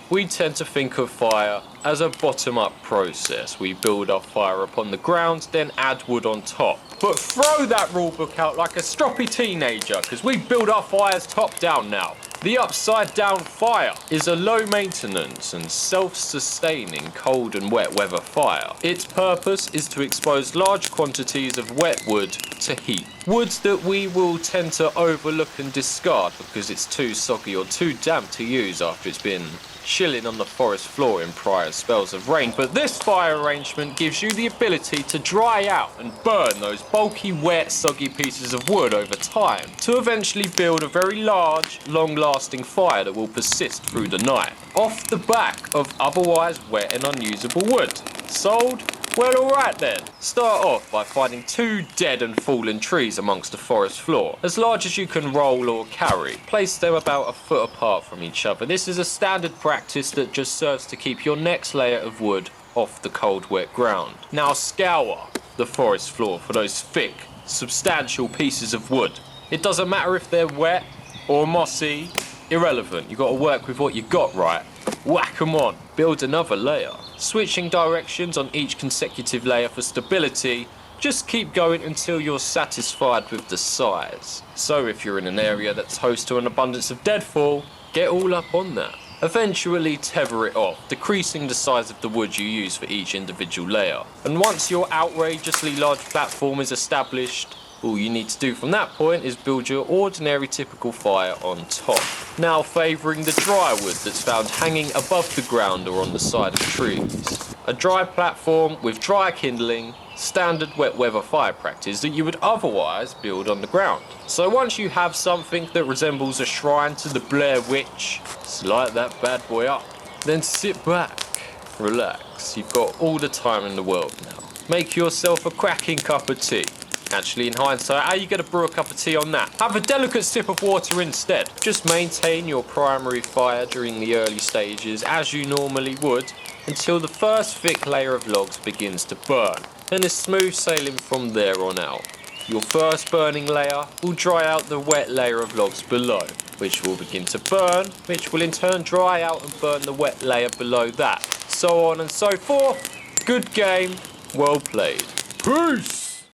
we tend to think of fire as a bottom-up process. We build our fire upon the ground, then add wood on top. But throw that rulebook out like a stroppy teenager, because we build our fires top-down now. The upside-down fire is a low-maintenance and self-sustaining cold and wet weather fire. Its purpose is to expose large quantities of wet wood to heat. Woods that we will tend to overlook and discard because it's too soggy or too damp to use after it's been chilling on the forest floor in prior spells of rain. But this fire arrangement gives you the ability to dry out and burn those bulky, wet, soggy pieces of wood over time to eventually build a very large, long-lasting fire that will persist through the night, off the back of otherwise wet and unusable wood. Sold? Well, alright then. Start off by finding 2 dead and fallen trees amongst the forest floor, as large as you can roll or carry. Place them about a foot apart from each other. This is a standard practice that just serves to keep your next layer of wood off the cold, wet ground. Now scour the forest floor for those thick, substantial pieces of wood. It doesn't matter if they're wet or mossy, irrelevant. You've got to work with what you got, right? Whack 'em on. Build another layer. Switching directions on each consecutive layer for stability. Just keep going until you're satisfied with the size. So if you're in an area that's host to an abundance of deadfall, get all up on that. Eventually tether it off, decreasing the size of the wood you use for each individual layer. And once your outrageously large platform is established, all you need to do from that point is build your ordinary typical fire on top. Now favouring the dry wood that's found hanging above the ground or on the side of trees. A dry platform with dry kindling, standard wet weather fire practice that you would otherwise build on the ground. So once you have something that resembles a shrine to the Blair Witch, light that bad boy up. Then sit back, relax, you've got all the time in the world now. Make yourself a cracking cup of tea. Actually, in hindsight, how are you going to brew a cup of tea on that? Have a delicate sip of water instead. Just maintain your primary fire during the early stages as you normally would until the first thick layer of logs begins to burn. Then it's smooth sailing from there on out. Your first burning layer will dry out the wet layer of logs below, which will begin to burn, which will in turn dry out and burn the wet layer below that. So on and so forth. Good game, well played. Peace!